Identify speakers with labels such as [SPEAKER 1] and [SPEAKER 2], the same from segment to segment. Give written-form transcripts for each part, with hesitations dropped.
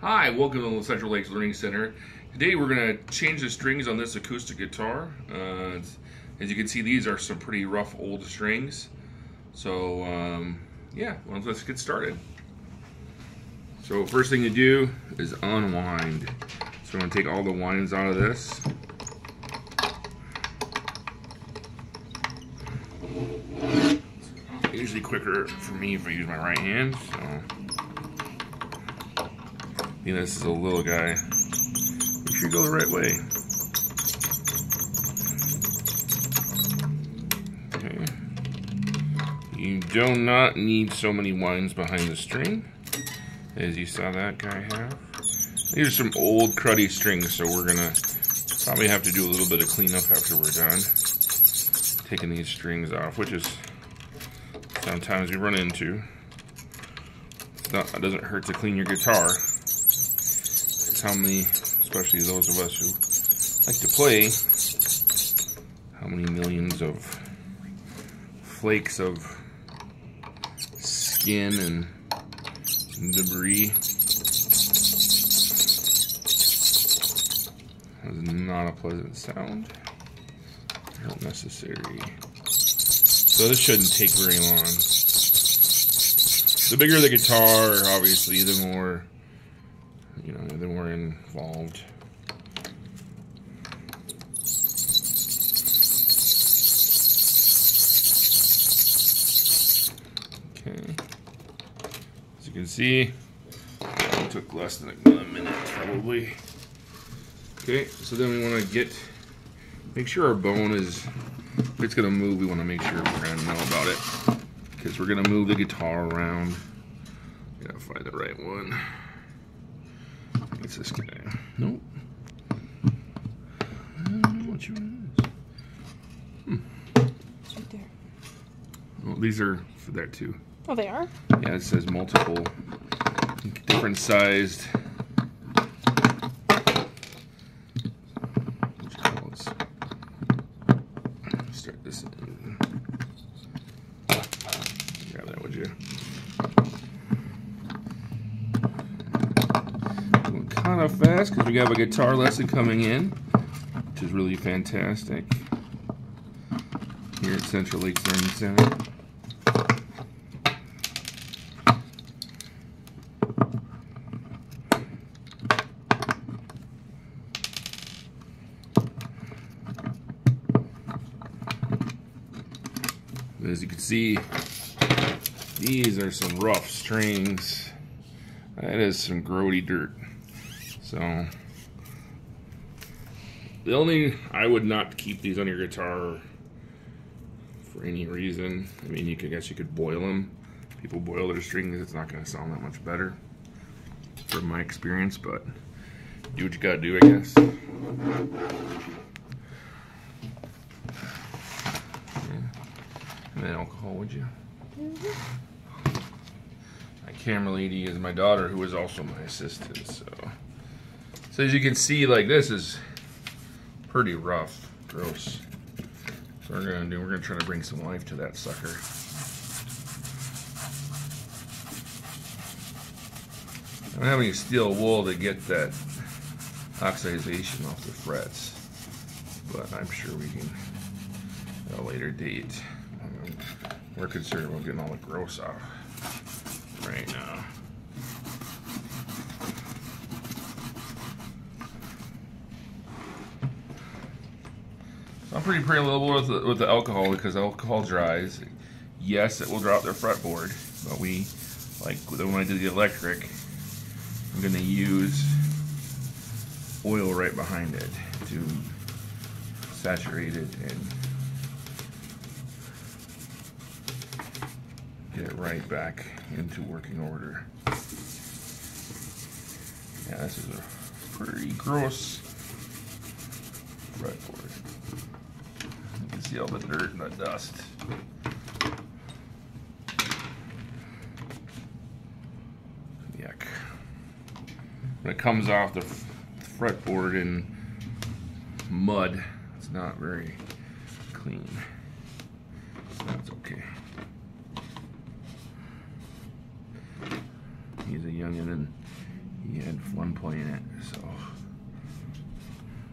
[SPEAKER 1] Hi, welcome to the Central Lakes Learning Center. Today we're going to change the strings on this acoustic guitar. As you can see, these are some pretty rough old strings. So yeah, well, let's get started. So first thing to do is unwind. So I'm going to take all the winds out of this. It's usually quicker for me if I use my right hand. So this is a little guy. Make sure you go the right way. Okay. You do not need so many winds behind the string as you saw that guy have. These are some old cruddy strings, so we're gonna probably have to do a little bit of cleanup after we're done taking these strings off, which is sometimes we run into. It doesn't hurt to clean your guitar. How many, especially those of us who like to play, how many millions of flakes of skin and debris. That is not a pleasant sound. Not necessary. So this shouldn't take very long. The bigger the guitar, obviously, the more then we're involved. Okay. As you can see, it took less than a minute probably. Okay, so then we want to make sure our bone is, if it's going to move, we want to make sure we're going to know about it. Because we're going to move the guitar around. Gotta find the right one. It's this guy. Nope. I don't know which one it is.
[SPEAKER 2] It's right there.
[SPEAKER 1] Well, these are for that too.
[SPEAKER 2] Oh, they are?
[SPEAKER 1] Yeah, it says multiple, different sized. Start this in. Grab that, would you? Kind of fast because we have a guitar lesson coming in, which is really fantastic here at Central Lakes Learning Center. As you can see, these are some rough strings. That is some grody dirt. So, I would not keep these on your guitar for any reason. I mean, I guess you could boil them. People boil their strings, it's not going to sound that much better, from my experience, but do what you gotta do, I guess. And then alcohol, would you? My camera lady is my daughter, who is also my assistant, So as you can see, like, this is pretty rough, gross. So we're gonna try to bring some life to that sucker. I don't have any steel wool to get that oxidization off the frets, but I'm sure we can at a later date. We're concerned about getting all the gross off right now. I'm pretty liberal with the alcohol because alcohol dries. Yes, it will drop their fretboard, but when I did the electric, I'm going to use oil right behind it to saturate it and get it right back into working order. Yeah, this is a pretty gross fretboard. You can see all the dirt and the dust. Yuck. When it comes off the fretboard in mud, it's not very clean. That's okay. He's a youngin' and he had fun playing it. So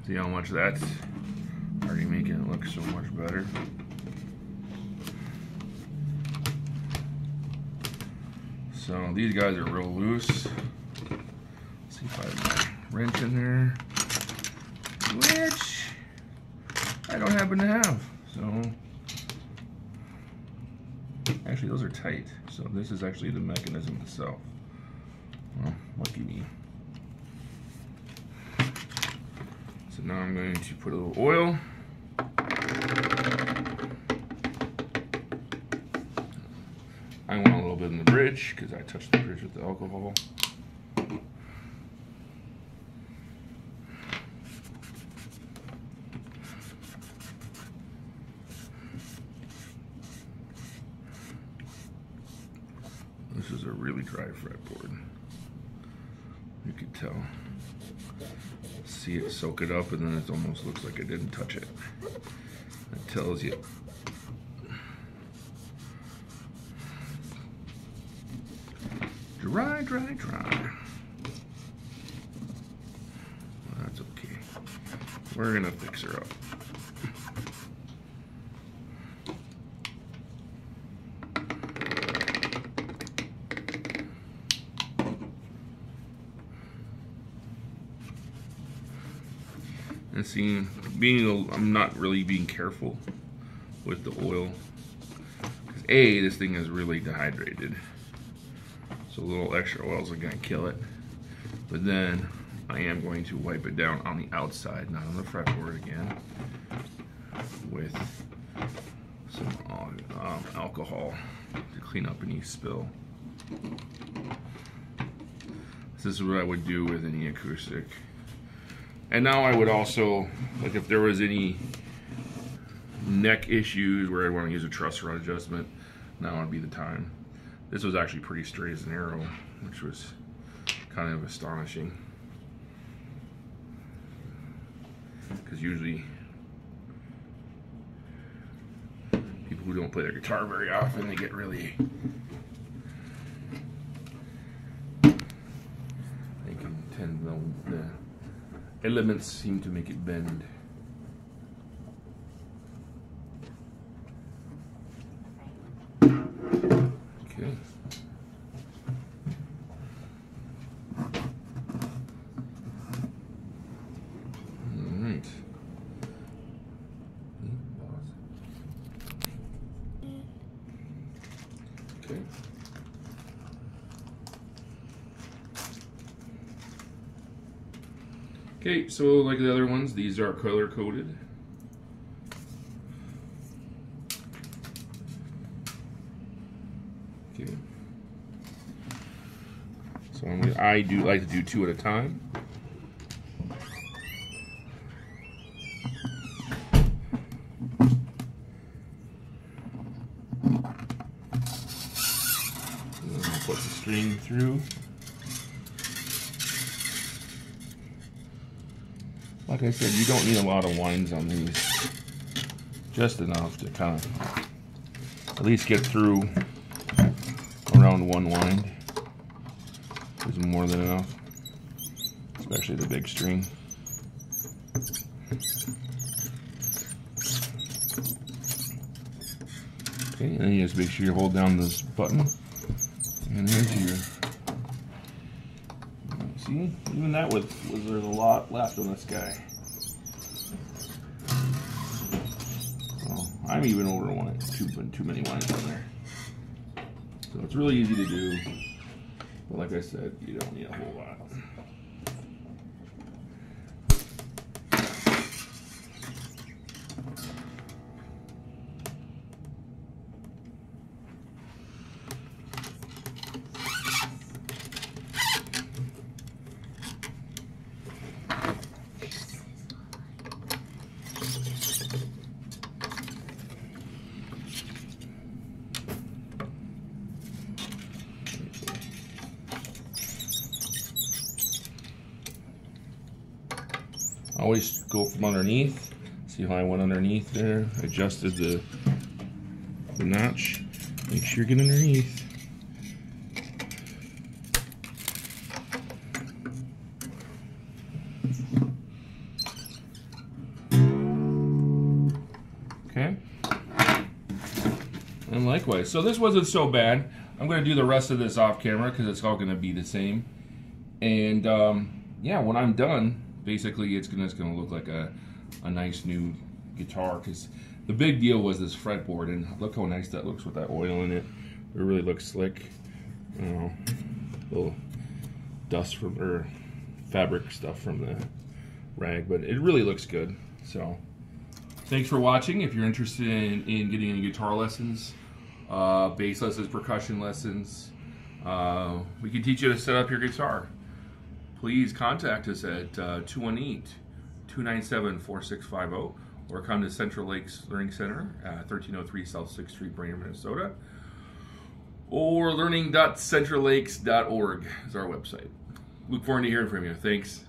[SPEAKER 1] see how much that's already making it look so much better. So these guys are real loose. Let's see if I have my wrench in there, which I don't happen to have. So actually those are tight. So this is actually the mechanism itself. Well, lucky me. So now I'm going to put a little oil. I want a little bit in the bridge because I touched the bridge with the alcohol. This is a really dry fretboard. You can tell. See it soak it up, and then it almost looks like I didn't touch it. It tells you. Dry, dry, dry. Well, that's okay. We're gonna fix her up. And see, I'm not really being careful with the oil. Because A, this thing is really dehydrated. So a little extra oil is gonna kill it. But then I am going to wipe it down on the outside, not on the fretboard again, with some alcohol to clean up any spill. This is what I would do with any acoustic. And now I would also, like if there was any neck issues where I'd want to use a truss rod adjustment, now would be the time. This was actually pretty straight as an arrow, which was kind of astonishing. Because usually people who don't play their guitar very often, they get really, they can tend the elements seem to make it bend. Okay. Alright. Okay. Okay, so like the other ones, these are color coded. Okay. So I do like to do 2 at a time. And then I'll put the string through. Like I said, you don't need a lot of winds on these. Just enough to kind of at least get through around 1 wind. Is more than enough, especially the big string. Okay, and then you just make sure you hold down this button, and here's your. See, even that was there's a lot left on this guy. Well, I'm even over too many lines on there. So it's really easy to do. But like I said, you don't need a whole lot. Always go from underneath. See how I went underneath there? Adjusted the notch. Make sure you get underneath. likewise. So this wasn't so bad. I'm going to do the rest of this off camera because it's all going to be the same. And yeah, when I'm done, basically it's going to look like a nice new guitar, because the big deal was this fretboard, and look how nice that looks with that oil in it. It really looks slick. Little dust from, or fabric stuff from the rag, but it really looks good. So thanks for watching. If you're interested in getting any guitar lessons, bass lessons, percussion lessons, we can teach you to set up your guitar. Please contact us at 218-297-4650, or come to Central Lakes Learning Center at 1303 South 6th Street, Brainerd, Minnesota, or learning.centrallakes.org is our website. Look forward to hearing from you. Thanks.